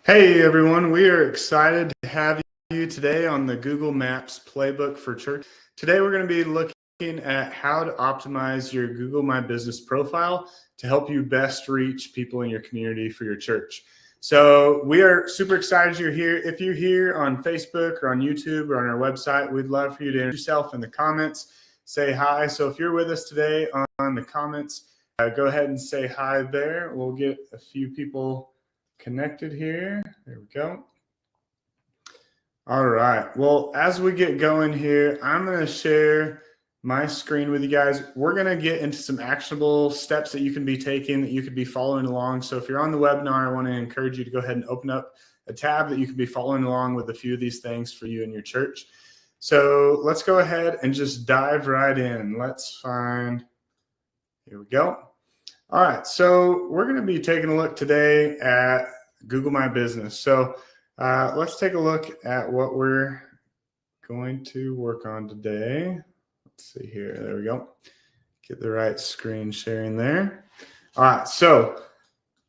Hey everyone, we are excited to have you today on the Google Maps Playbook for Church. Today we're going to be looking at how to optimize your Google My Business profile to help you best reach people in your community for your church. So we are super excited you're here. If you're here on Facebook or on YouTube or on our website, we'd love for you to introduce yourself in the comments, say hi. So if you're with us today on the comments, go ahead and say hi there. We'll get a few people connected here. There we go. All right. Well, as we get going here, I'm going to share my screen with you guys. We're going to get into some actionable steps that you can be taking, that you could be following along. So if you're on the webinar, I want to encourage you to go ahead and open up a tab that you could be following along with a few of these things for you and your church. So let's go ahead and just dive right in. Let's find, here we go. All right, so we're going to be taking a look today at Google My Business. So let's take a look at what we're going to work on today. Let's see here. There we go. Get the right screen sharing there. All right, so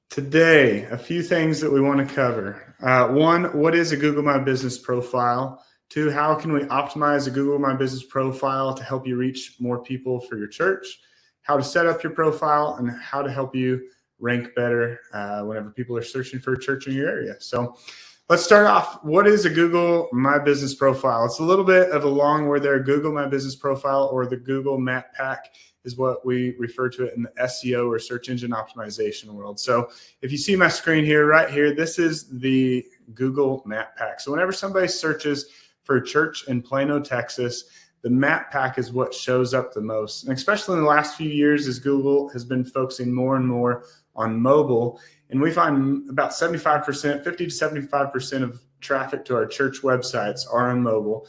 today, a few things that we want to cover. One, what is a Google My Business profile? Two, how can we optimize a Google My Business profile to help you reach more people for your church? How to set up your profile, and how to help you rank better whenever people are searching for a church in your area. So let's start off. What is a Google My Business profile? It's a little bit of a long word there. Google My Business profile, or the Google Map Pack, is what we refer to it in the SEO or search engine optimization world. So if you see my screen here, right here, this is the Google Map Pack. So whenever somebody searches for a church in Plano, Texas, the Map Pack is what shows up the most. And especially in the last few years, as Google has been focusing more and more on mobile. And we find about 75%, 50 to 75% of traffic to our church websites are on mobile.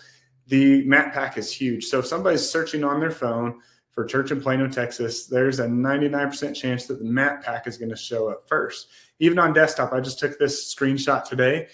The Map Pack is huge. So if somebody's searching on their phone for church in Plano, Texas, there's a 99% chance that the Map Pack is going to show up first. Even on desktop, I just took this screenshot today.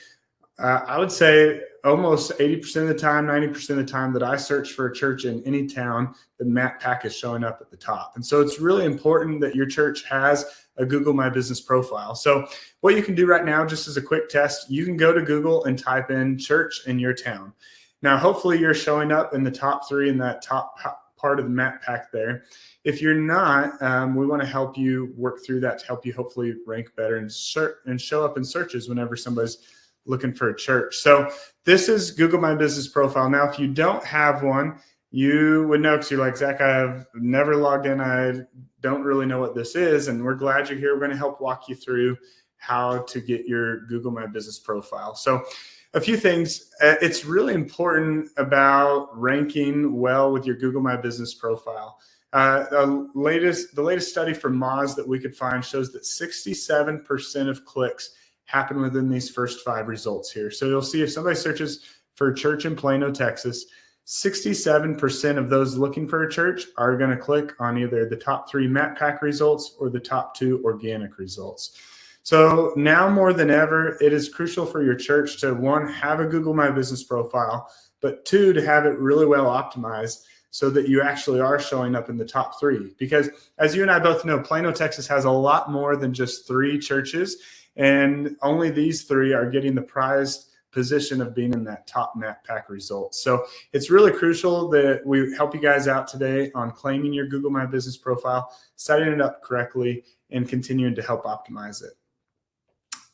I would say almost 80% of the time, 90% of the time that I search for a church in any town, the Map Pack is showing up at the top. And so it's really important that your church has a Google My Business profile. So what you can do right now, just as a quick test, you can go to Google and type in church in your town. Now, hopefully you're showing up in the top 3 in that top part of the Map Pack there. If you're not, we want to help you work through that to help you hopefully rank better and show up in searches whenever somebody's looking for a church. So this is Google My Business profile. Now, if you don't have one, you would know, because you're like, Zach, I've never logged in. I don't really know what this is. And we're glad you're here. We're going to help walk you through how to get your Google My Business profile. So a few things. It's really important about ranking well with your Google My Business profile. The latest study from Moz that we could find shows that 67% of clicks happen within these first 5 results here. So you'll see if somebody searches for a church in Plano, Texas, 67% of those looking for a church are going to click on either the top 3 Map Pack results or the top 2 organic results. So now more than ever, it is crucial for your church to, 1, have a Google My Business profile, but 2, to have it really well optimized so that you actually are showing up in the top 3. Because as you and I both know, Plano, Texas has a lot more than just 3 churches. And only these 3 are getting the prized position of being in that top Map Pack results. So it's really crucial that we help you guys out today on claiming your Google My Business profile, setting it up correctly, and continuing to help optimize it.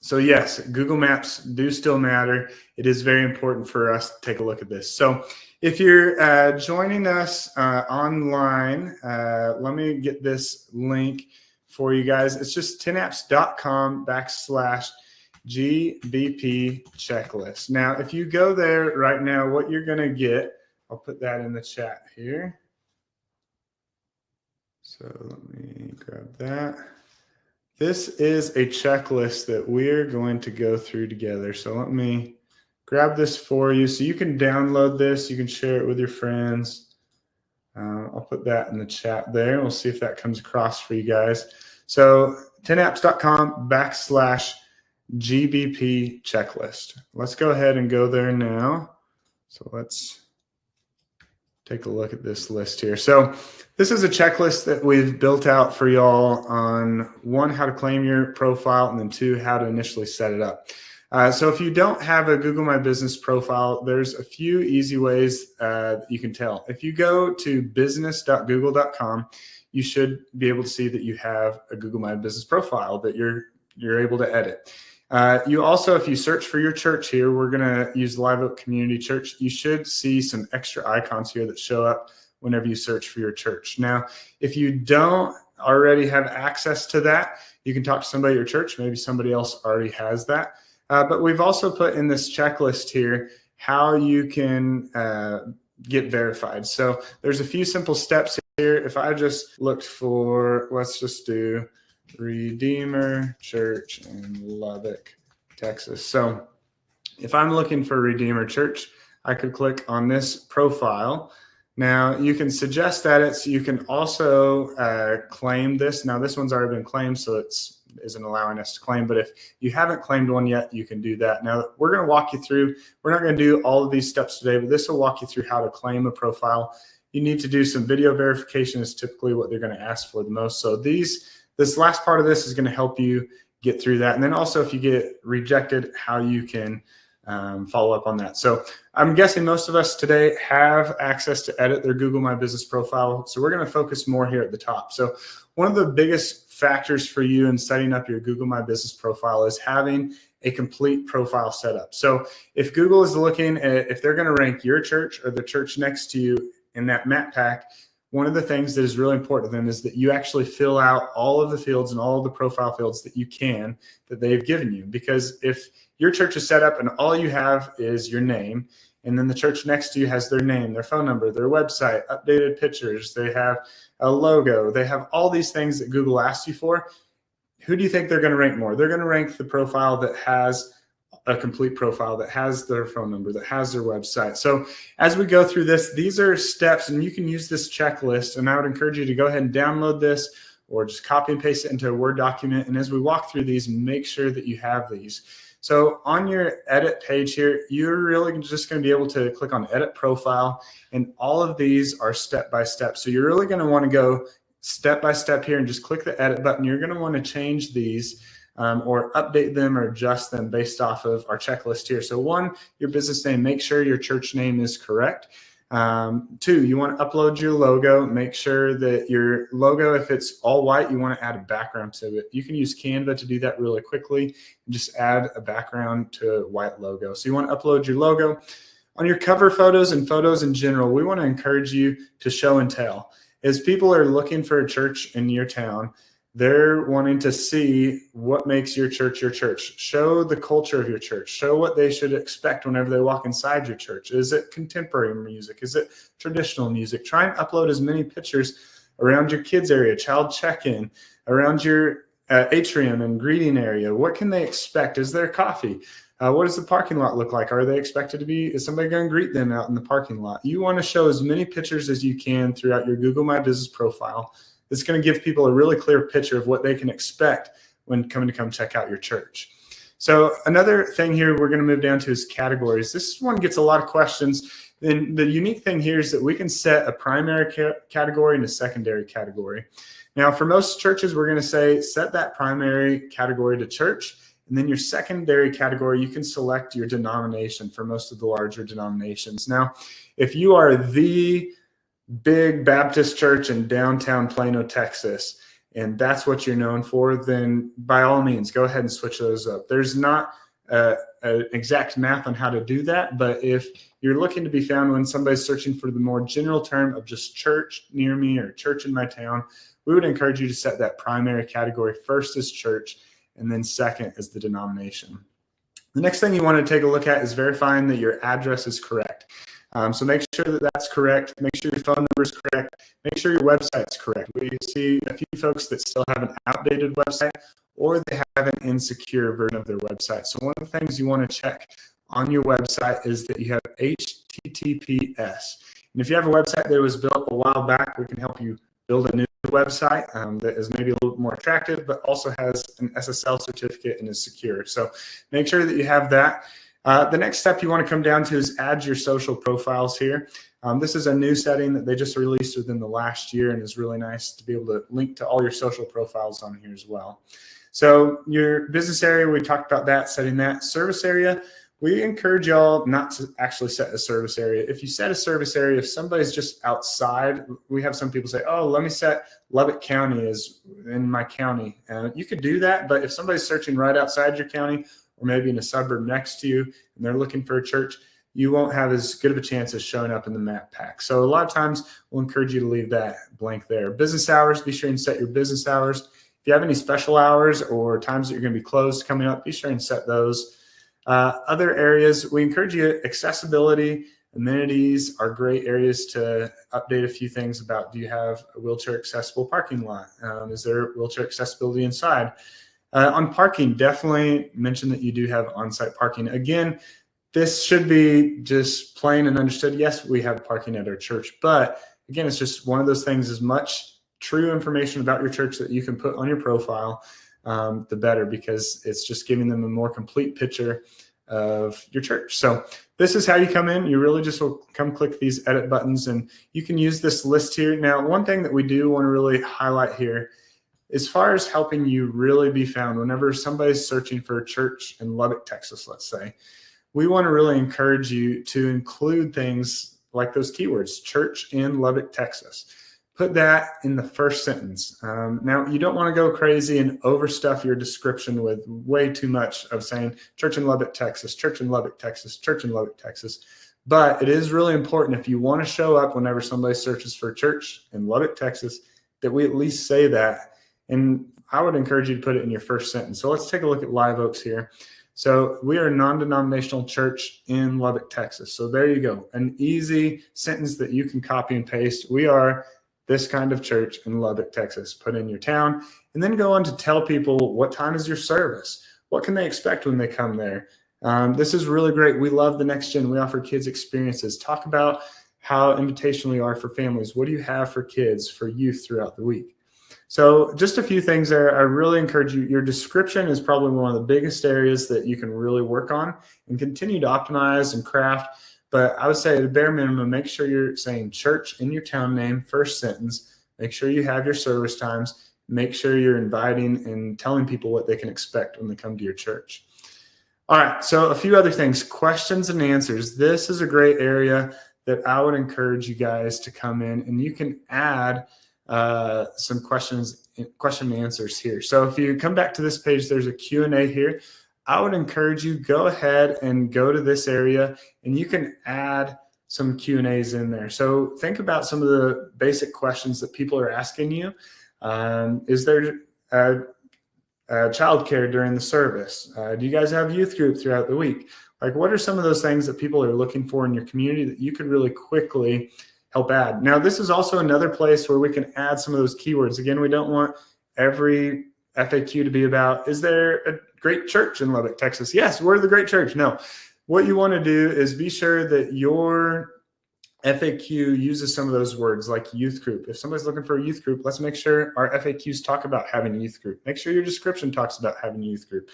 So yes, Google Maps do still matter. It is very important for us to take a look at this. So if you're joining us online, let me get this link for you guys. It's just 10apps.com/GBP checklist. Now, if you go there right now, what you're going to get, I'll put that in the chat here. So let me grab that. This is a checklist that we're going to go through together. So let me grab this for you so you can download this. You can share it with your friends. I'll put that in the chat there. We'll see if that comes across for you guys. So 10apps.com/GBP checklist. Let's go ahead and go there now. So let's take a look at this list here. So this is a checklist that we've built out for y'all on, 1, how to claim your profile, and then 2, how to initially set it up. So if you don't have a Google My Business profile, there's a few easy ways you can tell. If you go to business.google.com, you should be able to see that you have a Google My Business profile that you're able to edit. You also, if you search for your church here, we're going to use Live Oak Community Church. You should see some extra icons here that show up whenever you search for your church. Now, if you don't already have access to that, you can talk to somebody at your church. Maybe somebody else already has that. But we've also put in this checklist here how you can get verified. So there's a few simple steps here. If I just looked for, let's just do Redeemer Church in Lubbock, Texas. So if I'm looking for Redeemer Church, I could click on this profile. Now you can suggest edits. You can also claim this. Now this one's already been claimed, so it isn't allowing us to claim. But if you haven't claimed one yet, you can do that. Now we're going to walk you through. We're not going to do all of these steps today, but this will walk you through how to claim a profile. You need to do some video verification is typically what they're going to ask for the most. So this last part of this is going to help you get through that. And then also if you get rejected, how you can follow up on that. So I'm guessing most of us today have access to edit their Google My Business profile. So we're going to focus more here at the top. So one of the biggest factors for you in setting up your Google My Business profile is having a complete profile setup. So if Google is looking at if they're going to rank your church or the church next to you in that map pack, one of the things that is really important to them is that you actually fill out all of the fields and all of the profile fields that you can that they've given you. Because if your church is set up and all you have is your name, and then the church next to you has their name, their phone number, their website, updated pictures, they have a logo, they have all these things that Google asks you for, who do you think they're going to rank more? They're going to rank the profile that has a complete profile, that has their phone number, that has their website. So as we go through this, these are steps, and you can use this checklist, and I would encourage you to go ahead and download this or just copy and paste it into a Word document. And as we walk through these, make sure that you have these. So on your edit page here, you're really just going to be able to click on edit profile, and all of these are step by step. So you're really going to want to go step by step here and just click the edit button. You're going to want to change these or update them or adjust them based off of our checklist here. So 1, your business name, make sure your church name is correct. 2, you want to upload your logo. Make sure that your logo, if it's all white, you want to add a background to it. You can use Canva to do that really quickly and just add a background to a white logo. So you want to upload your logo. On your cover photos and photos in general, we want to encourage you to show and tell. As people are looking for a church in your town, they're wanting to see what makes your church your church. Show the culture of your church. Show what they should expect whenever they walk inside your church. Is it contemporary music? Is it traditional music? Try and upload as many pictures around your kids area, child check-in, around your atrium and greeting area. What can they expect? Is there coffee? What does the parking lot look like? Are they expected to be, is somebody going to greet them out in the parking lot? You want to show as many pictures as you can throughout your Google My Business profile. It's going to give people a really clear picture of what they can expect when coming to come check out your church. So another thing here we're going to move down to is categories. This one gets a lot of questions. And the unique thing here is that we can set a primary category and a secondary category. Now, for most churches, we're going to say set that primary category to church. And then your secondary category, you can select your denomination for most of the larger denominations. Now, if you are the big Baptist church in downtown Plano, Texas, and that's what you're known for, then by all means, go ahead and switch those up. There's not an exact math on how to do that, but if you're looking to be found when somebody's searching for the more general term of just church near me or church in my town, we would encourage you to set that primary category first as church, and then second as the denomination. The next thing you want to take a look at is verifying that your address is correct. So make sure that that's correct. Make sure your phone number is correct. Make sure your website's correct. We see a few folks that still have an outdated website, or they have an insecure version of their website. So one of the things you want to check on your website is that you have HTTPS. And if you have a website that was built a while back, we can help you build a new website that is maybe a little bit more attractive, but also has an SSL certificate and is secure. So make sure that you have that. The next step you want to come down to is add your social profiles here. This is a new setting that they just released within the last year and is really nice to be able to link to all your social profiles on here as well. So your business area, we talked about that, setting that. Service area, we encourage y'all not to actually set a service area. If you set a service area, if somebody's just outside, we have some people say, oh, let me set Lubbock County as in my county. You could do that, but if somebody's searching right outside your county or maybe in a suburb next to you and they're looking for a church, you won't have as good of a chance as showing up in the map pack. So a lot of times we'll encourage you to leave that blank there. Business hours, be sure and set your business hours. If you have any special hours or times that you're going to be closed coming up, be sure and set those. Other areas, we encourage you, accessibility, amenities are great areas to update a few things about. Do you have a wheelchair accessible parking lot? Is there wheelchair accessibility inside? On parking, definitely mention that you do have on-site parking. Again, this should be just plain and understood. Yes, we have parking at our church, but again, it's just one of those things. As much true information about your church that you can put on your profile, the better, because it's just giving them a more complete picture of your church. So this is how you come in. You really just will come click these edit buttons and you can use this list here. Now, one thing that we do want to really highlight here, as far as helping you really be found, whenever somebody's searching for a church in Lubbock, Texas, let's say, we want to really encourage you to include things like those keywords, church in Lubbock, Texas. Put that in the first sentence. Now, you don't want to go crazy and overstuff your description with way too much of saying church in Lubbock, Texas, church in Lubbock, Texas, church in Lubbock, Texas. But it is really important, if you want to show up whenever somebody searches for church in Lubbock, Texas, that we at least say that. And I would encourage you to put it in your first sentence. So let's take a look at Live Oaks here. So we are a non-denominational church in Lubbock, Texas. So there you go. An easy sentence that you can copy and paste. We are this kind of church in Lubbock, Texas. Put in your town and then go on to tell people what time is your service. What can they expect when they come there? This is really great. We love the Next Gen. We offer kids experiences. Talk about how invitational you are for families. What do you have for kids, for youth throughout the week? So just a few things there. I really encourage you. Your description is probably one of the biggest areas that you can really work on and continue to optimize and craft. But I would say at a bare minimum, make sure you're saying church in your town name, first sentence. Make sure you have your service times. Make sure you're inviting and telling people what they can expect when they come to your church. All right, so a few other things, questions and answers. This is a great area that I would encourage you guys to come in, and you can add some question and answers here. So if you come back to this page, there's a Q&A here. I would encourage you, go ahead and go to this area and you can add some Q&As in there. So think about some of the basic questions that people are asking you. Is there childcare during the service? Do you guys have youth group throughout the week? Like, what are some of those things that people are looking for in your community that you could really quickly help add? Now, this is also another place where we can add some of those keywords. Again, we don't want every FAQ to be about, is there a great church in Lubbock, Texas? Yes, we're the great church. No, what you want to do is be sure that your FAQ uses some of those words like youth group. If somebody's looking for a youth group, let's make sure our FAQs talk about having a youth group. Make sure your description talks about having a youth group.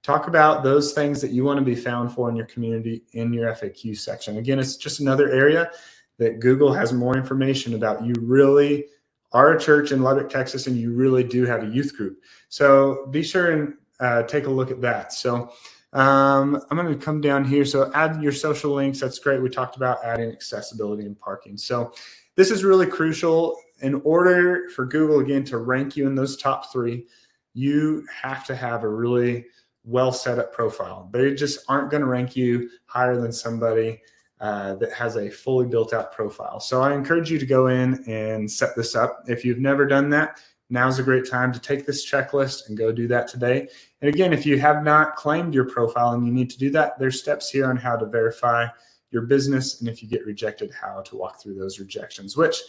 Talk about those things that you want to be found for in your community in your FAQ section. Again, it's just another area that Google has more information about. You really are a church in Lubbock, Texas, and you really do have a youth group. So be sure and take a look at that. So I'm going to come down here. So add your social links. That's great. We talked about adding accessibility and parking. So this is really crucial. In order for Google, again, to rank you in those top 3, you have to have a really well set up profile. They just aren't going to rank you higher than somebody that has a fully built out profile. So I encourage you to go in and set this up. If you've never done that, now's a great time to take this checklist and go do that today. And again, if you have not claimed your profile and you need to do that, there's steps here on how to verify your business. And if you get rejected, how to walk through those rejections, which,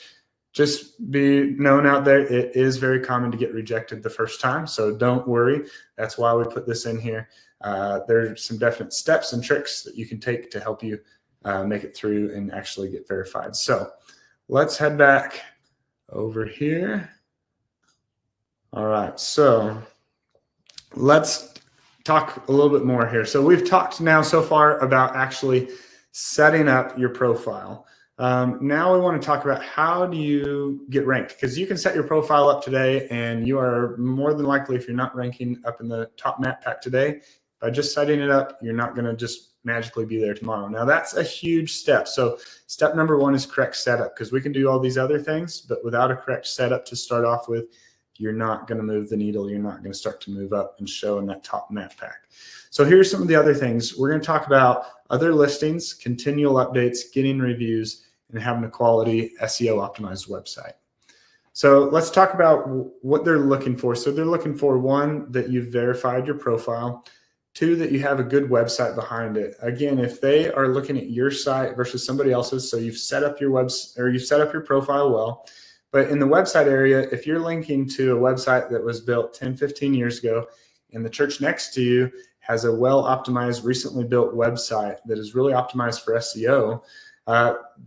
just be known out there, it is very common to get rejected the first time. So don't worry. That's why we put this in here. There's some definite steps and tricks that you can take to help you make it through and actually get verified. So let's head back over here. All right, so let's talk a little bit more here. So we've talked now so far about actually setting up your profile. Now we want to talk about how do you get ranked, because you can set your profile up today and you are more than likely, if you're not ranking up in the top map pack today, by just setting it up, you're not going to just magically be there tomorrow. Now that's a huge step. So step number one is correct setup, because we can do all these other things, but without a correct setup to start off with, you're not going to move the needle. You're not going to start to move up and show in that top map pack. So here's some of the other things. We're going to talk about other listings, continual updates, getting reviews, and having a quality SEO optimized website. So let's talk about what they're looking for. So they're looking for, one, that you've verified your profile. Two, that you have a good website behind it. Again, if they are looking at your site versus somebody else's, so you've set up your you've set up your profile well, but in the website area, if you're linking to a website that was built 10, 15 years ago, and the church next to you has a well-optimized, recently built website that is really optimized for SEO,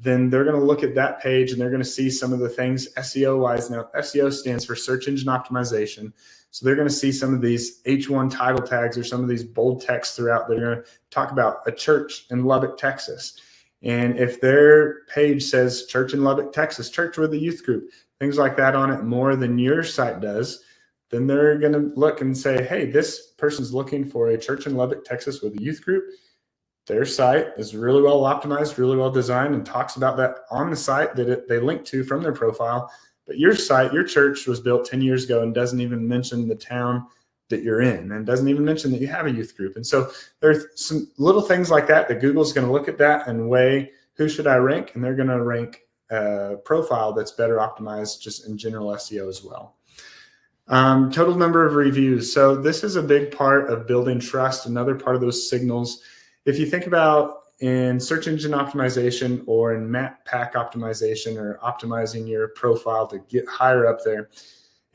then they're going to look at that page and they're going to see some of the things SEO-wise. Now, SEO stands for search engine optimization. So they're going to see some of these H1 title tags or some of these bold text throughout. They're going to talk about a church in Lubbock, Texas. And if their page says church in Lubbock, Texas, church with a youth group, things like that on it more than your site does, then they're going to look and say, hey, this person's looking for a church in Lubbock, Texas with a youth group. Their site is really well optimized, really well designed, and talks about that on the site that they link to from their profile. But your site, your church was built 10 years ago and doesn't even mention the town that you're in and doesn't even mention that you have a youth group. And so there's some little things like that Google's going to look at that and weigh, who should I rank? And they're going to rank a profile that's better optimized just in general SEO as well. Total number of reviews. So this is a big part of building trust, another part of those signals. If you think about in search engine optimization or in map pack optimization or optimizing your profile to get higher up there,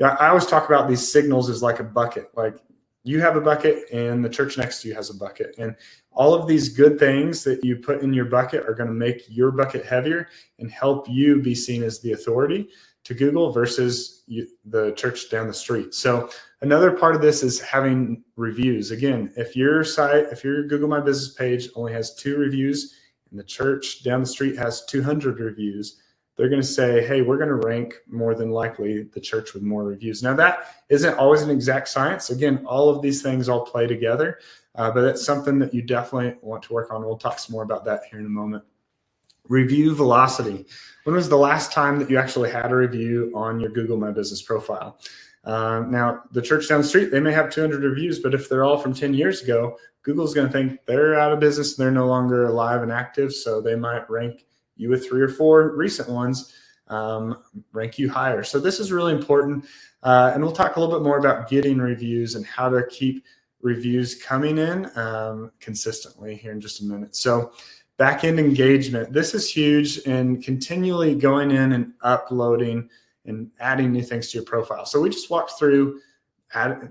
I always talk about these signals as like a bucket. Like you have a bucket and the church next to you has a bucket. And all of these good things that you put in your bucket are going to make your bucket heavier and help you be seen as the authority to Google versus the church down the street. So another part of this is having reviews. Again, if your site, if your Google My Business page only has 2 reviews and the church down the street has 200 reviews, they're going to say, hey, we're going to rank more than likely the church with more reviews. Now, that isn't always an exact science. Again, all of these things all play together, but that's something that you definitely want to work on. We'll talk some more about that here in a moment. Review velocity. When was the last time that you actually had a review on your Google My Business profile? Now, the church down the street, they may have 200 reviews, but if they're all from 10 years ago, Google's going to think they're out of business. They're no longer alive and active, so they might rank you with 3 or 4 recent ones, rank you higher. So this is really important, and we'll talk a little bit more about getting reviews and how to keep reviews coming in consistently here in just a minute. So back-end engagement, this is huge, and continually going in and uploading and adding new things to your profile. So we just walked through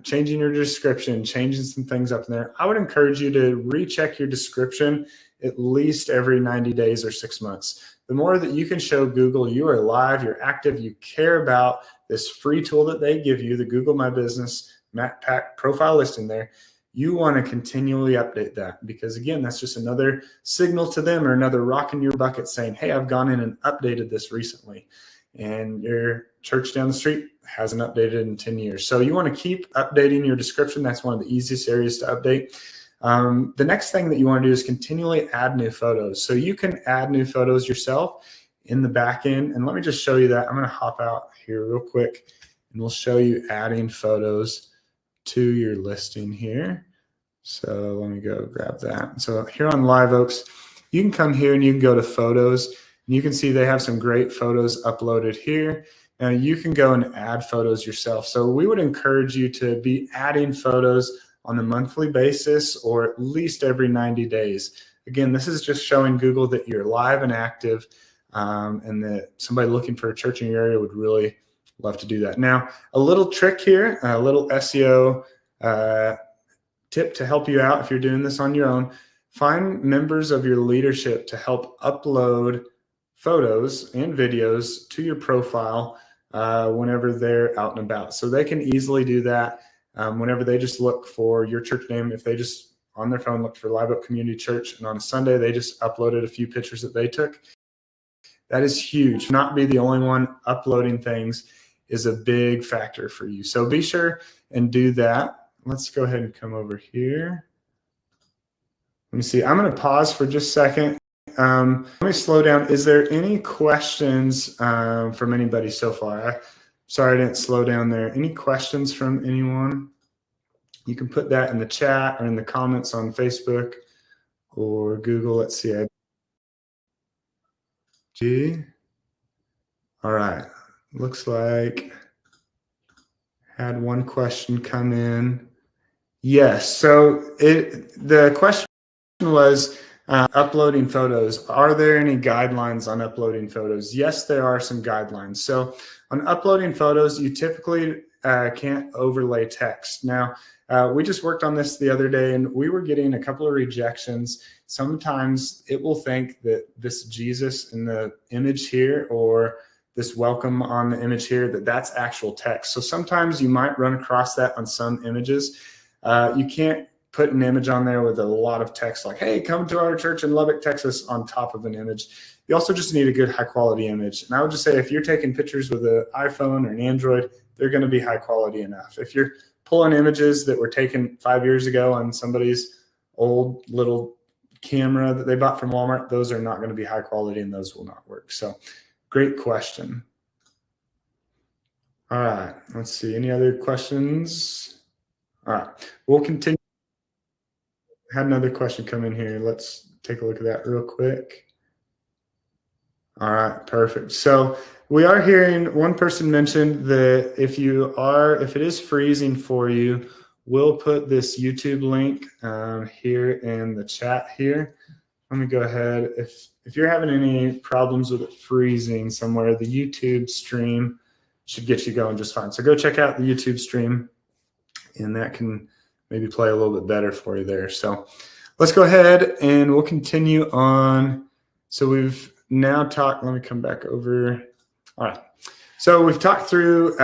changing your description, changing some things up in there. I would encourage you to recheck your description at least every 90 days or 6 months. The more that you can show Google you are live, you're active, you care about this free tool that they give you, the Google My Business Map Pack profile listing there, you want to continually update that, because again, that's just another signal to them or another rock in your bucket saying, hey, I've gone in and updated this recently. And your church down the street hasn't updated in 10 years. So you want to keep updating your description. That's one of the easiest areas to update. The next thing that you want to do is continually add new photos. So you can add new photos yourself in the back end. And let me just show you that. I'm going to hop out here real quick and we'll show you adding photos to your listing here. So let me go grab that. So here on Live Oaks, you can come here and you can go to photos, and you can see they have some great photos uploaded here. Now you can go and add photos yourself. So we would encourage you to be adding photos on a monthly basis or at least every 90 days. Again, this is just showing Google that you're live and active, and that somebody looking for a church in your area would really love to do that. Now, a little trick here, a little SEO tip to help you out if you're doing this on your own. Find members of your leadership to help upload photos and videos to your profile whenever they're out and about. So they can easily do that whenever they just look for your church name. If they just on their phone look for Live Oak Community Church, and on a Sunday they just uploaded a few pictures that they took, That is huge. Not be the only one uploading things is a big factor for you. So be sure and do that. Let's go ahead and come over here. Let me see. I'm going to pause for just a second. Let me slow down. Is there any questions from anybody so far? Sorry, I didn't slow down there. Any questions from anyone? You can put that in the chat or in the comments on Facebook or Google. Let's see. All right. Looks like had one question come in. Yes. So the question was uploading photos. Are there any guidelines on uploading photos? Yes, there are some guidelines. So on uploading photos, you typically can't overlay text. Now, we just worked on this the other day, and we were getting a couple of rejections. Sometimes it will think that this Jesus in the image here or this welcome on the image here, that's actual text. So sometimes you might run across that on some images. You can't put an image on there with a lot of text like, hey, come to our church in Lubbock, Texas on top of an image. You also just need a good high quality image. And I would just say if you're taking pictures with an iPhone or an Android, they're going to be high quality enough. If you're pulling images that were taken 5 years ago on somebody's old little camera that they bought from Walmart, those are not going to be high quality and those will not work. So great question. All right, let's see. Any other questions? All right, we'll continue. Had another question come in here. Let's take a look at that real quick. All right, perfect. So we are hearing one person mentioned that if it is freezing for you, we'll put this YouTube link here in the chat here. Let me go ahead. If you're having any problems with it freezing somewhere, the YouTube stream should get you going just fine. So go check out the YouTube stream, and that can maybe play a little bit better for you there. So let's go ahead and we'll continue on. So we've now talked, let me come back over. All right. So we've talked through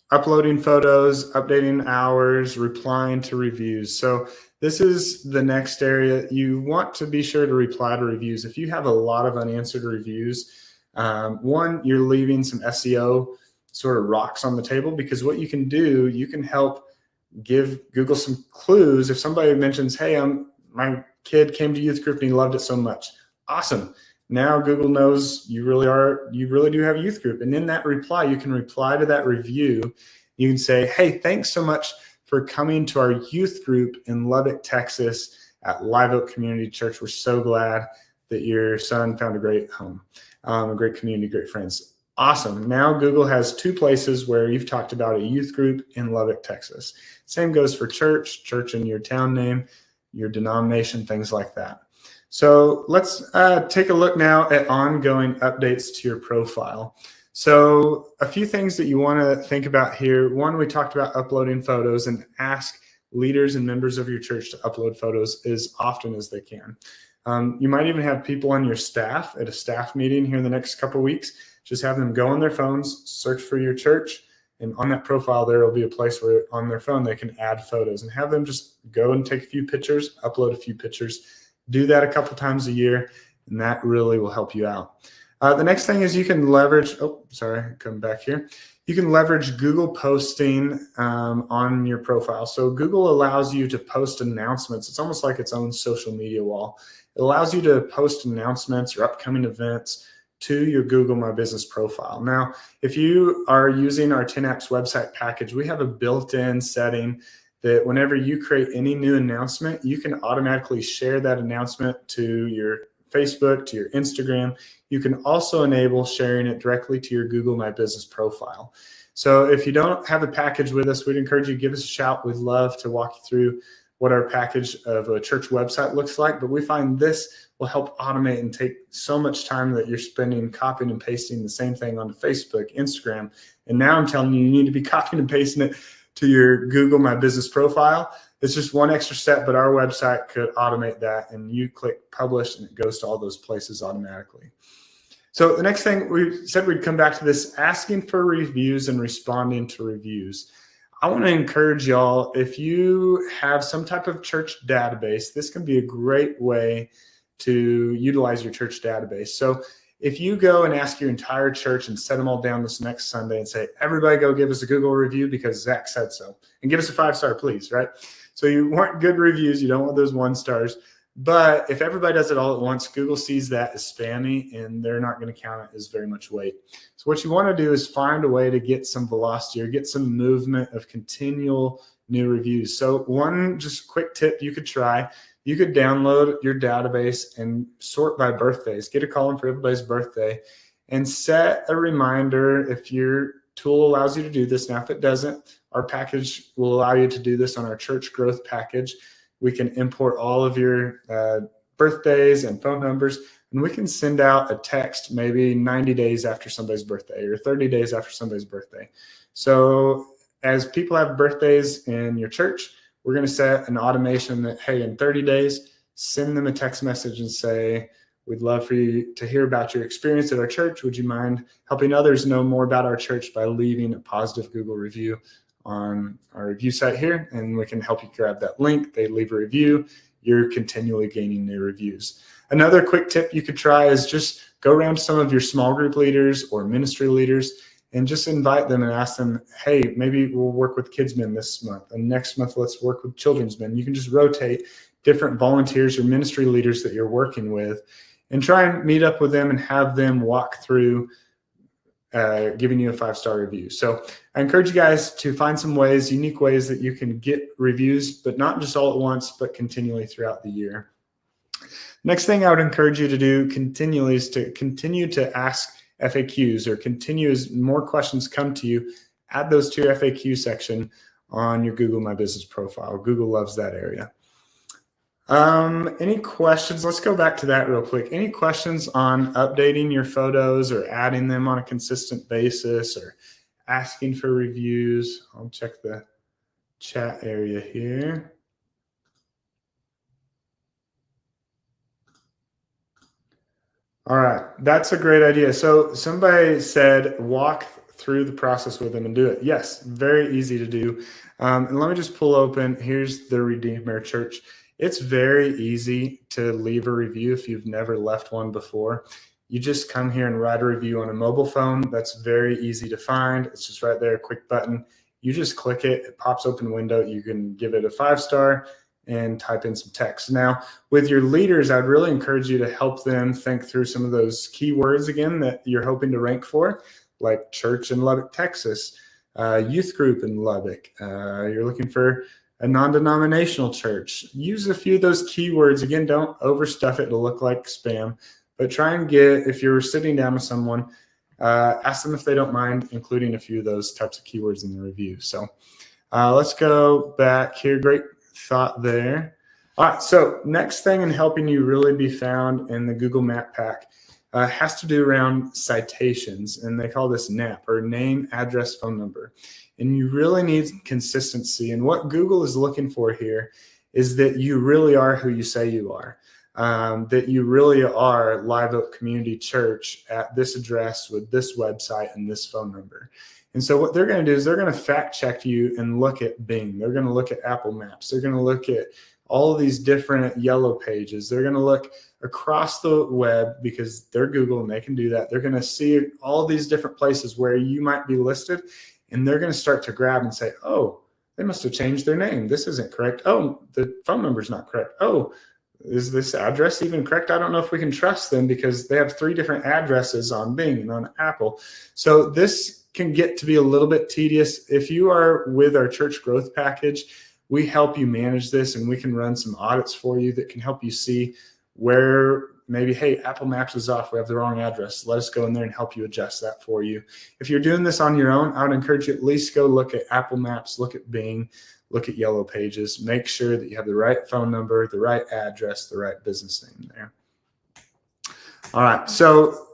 uploading photos, updating hours, replying to reviews. So this is the next area. You want to be sure to reply to reviews. If you have a lot of unanswered reviews, one, you're leaving some SEO sort of rocks on the table, because what you can do, you can help give Google some clues. If somebody mentions, hey, my kid came to youth group and he loved it so much. Awesome. Now Google knows you really do have a youth group. And in that reply, you can reply to that review. You can say, hey, thanks so much for coming to our youth group in Lubbock, Texas at Live Oak Community Church. We're so glad that your son found a great home, a great community, great friends. Awesome. Now Google has two places where you've talked about a youth group in Lubbock, Texas. Same goes for church in your town name, your denomination, things like that. So let's take a look now at ongoing updates to your profile. So a few things that you want to think about here. One, we talked about uploading photos, and ask leaders and members of your church to upload photos as often as they can. You might even have people on your staff at a staff meeting here in the next couple of weeks. Just have them go on their phones, search for your church, and on that profile there will be a place where on their phone they can add photos, and have them just go and take a few pictures, upload a few pictures. Do that a couple times a year, and that really will help you out. The next thing is you can leverage, come back here. You can leverage Google posting on your profile. So Google allows you to post announcements. It's almost like its own social media wall. It allows you to post announcements or upcoming events to your Google My Business profile. Now, if you are using our 10 Apps website package, we have a built-in setting that whenever you create any new announcement, you can automatically share that announcement to your Facebook, to your Instagram. You can also enable sharing it directly to your Google My Business profile. So if you don't have a package with us, we'd encourage you to give us a shout. We'd love to walk you through what our package of a church website looks like. But we find this will help automate and take so much time that you're spending copying and pasting the same thing onto Facebook, Instagram. And now I'm telling you, you need to be copying and pasting it to your Google My Business profile. It's just one extra step, but our website could automate that, and you click publish and it goes to all those places automatically. So the next thing, we said we'd come back to this, asking for reviews and responding to reviews. I want to encourage y'all, if you have some type of church database, this can be a great way to utilize your church database. So if you go and ask your entire church and set them all down this next Sunday and say, everybody go give us a Google review because Zach said so, and give us a 5-star, please, right? So you want good reviews. You don't want those 1 stars. But if everybody does it all at once, Google sees that as spammy, and they're not going to count it as very much weight. So what you want to do is find a way to get some velocity or get some movement of continual new reviews. So one just quick tip you could try, you could download your database and sort by birthdays. Get a column for everybody's birthday and set a reminder if your tool allows you to do this. Now, if it doesn't, our package will allow you to do this on our church growth package. We can import all of your birthdays and phone numbers, and we can send out a text maybe 90 days after somebody's birthday or 30 days after somebody's birthday. So as people have birthdays in your church, we're going to set an automation that, hey, in 30 days, send them a text message and say, we'd love for you to hear about your experience at our church. Would you mind helping others know more about our church by leaving a positive Google review on our review site here? And we can help you grab that link. They leave a review. You're continually gaining new reviews. Another quick tip you could try is just go around to some of your small group leaders or ministry leaders and just invite them and ask them, hey, maybe we'll work with KidsMin this month, and next month let's work with Children's Men. You can just rotate different volunteers or ministry leaders that you're working with and try and meet up with them and have them walk through giving you a 5-star review. So I encourage you guys to find some ways, unique ways that you can get reviews, but not just all at once, but continually throughout the year. Next thing I would encourage you to do continually is to continue to ask FAQs, or continue as more questions come to you, add those to your FAQ section on your Google My Business profile. Google loves that area. Any questions? Let's go back to that real quick. Any questions on updating your photos or adding them on a consistent basis or asking for reviews? I'll check the chat area here. All right, that's a great idea. So somebody said walk through the process with them and do it. Yes, very easy to do. And let me just pull open. Here's the Redeemer Church. It's very easy to leave a review if you've never left one before. You just come here and write a review on a mobile phone. That's very easy to find. It's just right there, a quick button. You just click it. It pops open a window. You can give it a 5-star and type in some text. Now, with your leaders, I'd really encourage you to help them think through some of those keywords again that you're hoping to rank for, like church in Lubbock, Texas, youth group in Lubbock. You're looking for a non-denominational church. Use a few of those keywords. Again, don't overstuff it to look like spam, but try and get, if you're sitting down with someone, ask them if they don't mind including a few of those types of keywords in the review. So let's go back here. Great thought there. All right, so next thing in helping you really be found in the Google Map Pack has to do around citations, and they call this NAP, or name, address, phone number. And you really need consistency. And what Google is looking for here is that you really are who you say you are, that you really are Live Oak Community Church at this address with this website and this phone number. And so what they're going to do is they're going to fact check you and look at Bing. They're going to look at Apple Maps. They're going to look at all of these different yellow pages. They're going to look across the web because they're Google and they can do that. They're going to see all these different places where you might be listed, and they're going to start to grab and say, oh, they must have changed their name. This isn't correct. Oh, the phone number is not correct. Oh, is this address even correct? I don't know if we can trust them because they have 3 different addresses on Bing and on Apple. So this can get to be a little bit tedious. If you are with our church growth package, we help you manage this, and we can run some audits for you that can help you see where maybe, hey, Apple Maps is off. We have the wrong address. Let us go in there and help you adjust that for you. If you're doing this on your own, I would encourage you at least go look at Apple Maps, look at Bing, look at Yellow Pages. Make sure that you have the right phone number, the right address, the right business name there. All right, so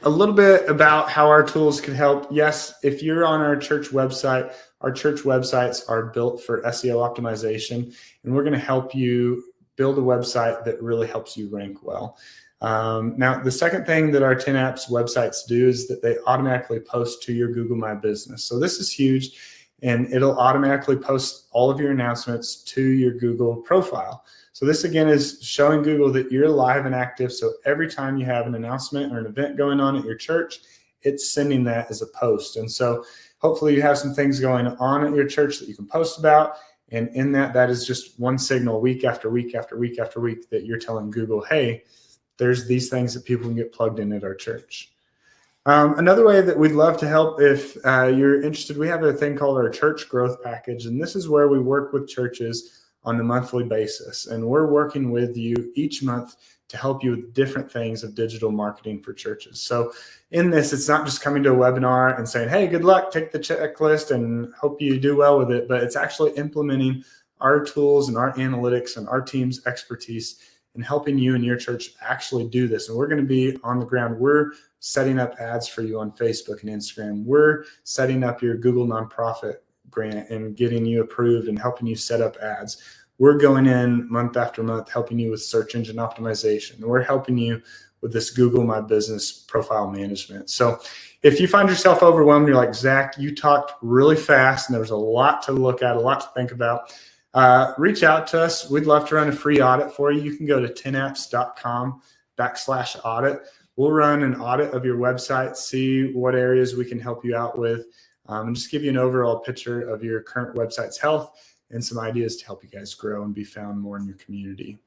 a little bit about how our tools can help. Yes, if you're on our church website, our church websites are built for SEO optimization, and we're going to help you build a website that really helps you rank well. Now, the second thing that our 10 Apps websites do is that they automatically post to your Google My Business. So this is huge. and it'll automatically post all of your announcements to your Google profile. So this again is showing Google that you're live and active. So every time you have an announcement or an event going on at your church, it's sending that as a post. And so hopefully you have some things going on at your church that you can post about. And in that is just one signal week after week after week after week that you're telling Google, hey, there's these things that people can get plugged in at our church. Another way that we'd love to help, if you're interested, we have a thing called our church growth package. And this is where we work with churches on a monthly basis. And we're working with you each month to help you with different things of digital marketing for churches. So in this, it's not just coming to a webinar and saying, hey, good luck, take the checklist and hope you do well with it. But it's actually implementing our tools and our analytics and our team's expertise in helping you and your church actually do this. And we're going to be on the ground. We're setting up ads for you on Facebook and Instagram. We're setting up your Google nonprofit grant and getting you approved and helping you set up ads. We're going in month after month, helping you with search engine optimization. We're helping you with this Google My Business profile management. So if you find yourself overwhelmed, you're like, Zach, you talked really fast and there was a lot to look at, a lot to think about. Reach out to us. We'd love to run a free audit for you. You can go to 10apps.com/audit. We'll run an audit of your website, see what areas we can help you out with, and just give you an overall picture of your current website's health and some ideas to help you guys grow and be found more in your community.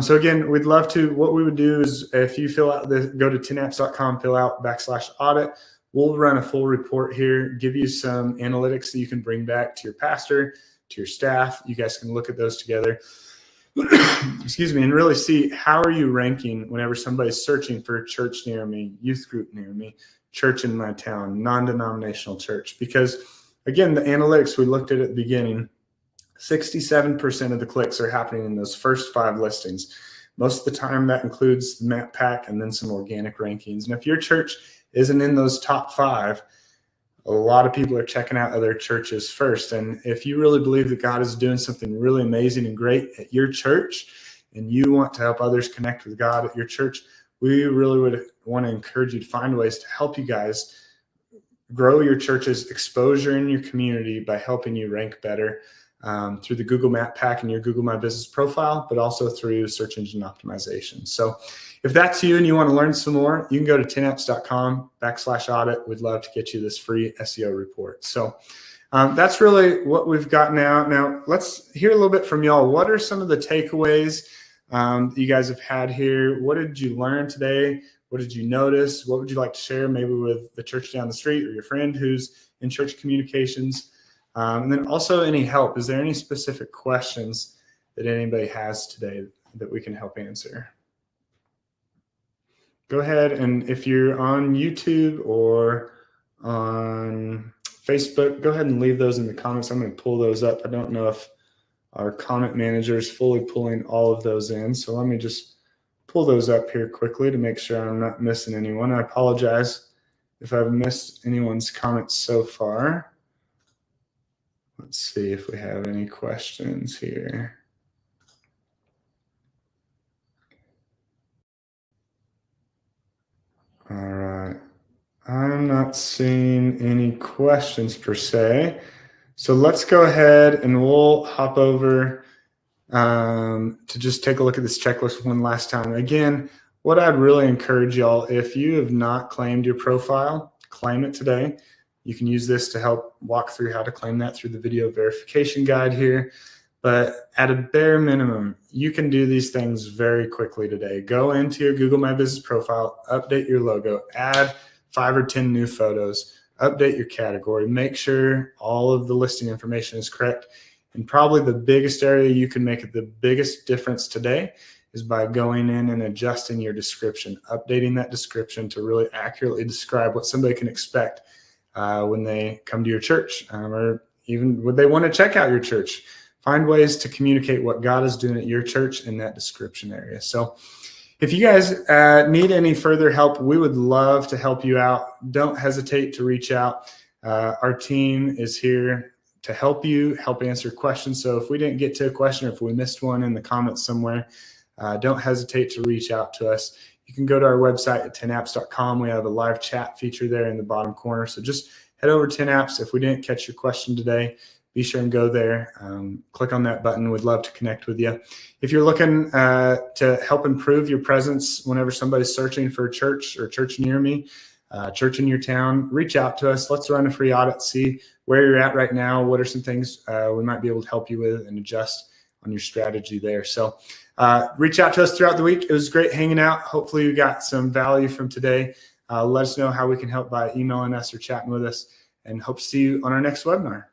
So again, we'd love to, what we would do is if you fill out go to 10apps.com, fill out /audit. We'll run a full report here, give you some analytics that you can bring back to your pastor, to your staff. You guys can look at those together. Excuse me, and really see how are you ranking whenever somebody's searching for a church near me, youth group near me, church in my town, non-denominational church. Because again, the analytics we looked at the beginning, 67% of the clicks are happening in those first 5 listings. Most of the time that includes the map pack and then some organic rankings. And if your church isn't in those top 5, a lot of people are checking out other churches first. And if you really believe that God is doing something really amazing and great at your church, and you want to help others connect with God at your church, we really would want to encourage you to find ways to help you guys grow your church's exposure in your community by helping you rank better through the Google Map Pack and your Google My Business profile, but also through search engine optimization. So if that's you and you want to learn some more, you can go to 10apps.com/audit. We'd love to get you this free SEO report. So that's really what we've got now. Now let's hear a little bit from y'all. What are some of the takeaways you guys have had here? What did you learn today? What did you notice? What would you like to share maybe with the church down the street or your friend who's in church communications? And then also any help. Is there any specific questions that anybody has today that we can help answer? Go ahead, and if you're on YouTube or on Facebook, go ahead and leave those in the comments. I'm going to pull those up. I don't know if our comment manager is fully pulling all of those in, so let me just pull those up here quickly to make sure I'm not missing anyone. I apologize if I've missed anyone's comments so far. Let's see if we have any questions here. All right. I'm not seeing any questions per se. So let's go ahead and we'll hop over to just take a look at this checklist one last time. Again, what I'd really encourage y'all, if you have not claimed your profile, claim it today. You can use this to help walk through how to claim that through the video verification guide here. But at a bare minimum, you can do these things very quickly today. Go into your Google My Business profile, update your logo, add 5 or 10 new photos, update your category, make sure all of the listing information is correct. And probably the biggest area you can make the biggest difference today is by going in and adjusting your description, updating that description to really accurately describe what somebody can expect when they come to your church, or even would they want to check out your church. Find ways to communicate what God is doing at your church in that description area. So if you guys need any further help, we would love to help you out. Don't hesitate to reach out. Our team is here to help you, help answer questions. So if we didn't get to a question or if we missed one in the comments somewhere, don't hesitate to reach out to us. You can go to our website at 10apps.com. We have a live chat feature there in the bottom corner. So just head over to 10 Apps. If we didn't catch your question today, be sure and go there. Click on that button. We'd love to connect with you. If you're looking to help improve your presence whenever somebody's searching for a church or church near me, church in your town, reach out to us. Let's run a free audit, see where you're at right now. What are some things we might be able to help you with and adjust on your strategy there. So reach out to us throughout the week. It was great hanging out. Hopefully you got some value from today. Let us know how we can help by emailing us or chatting with us, and hope to see you on our next webinar.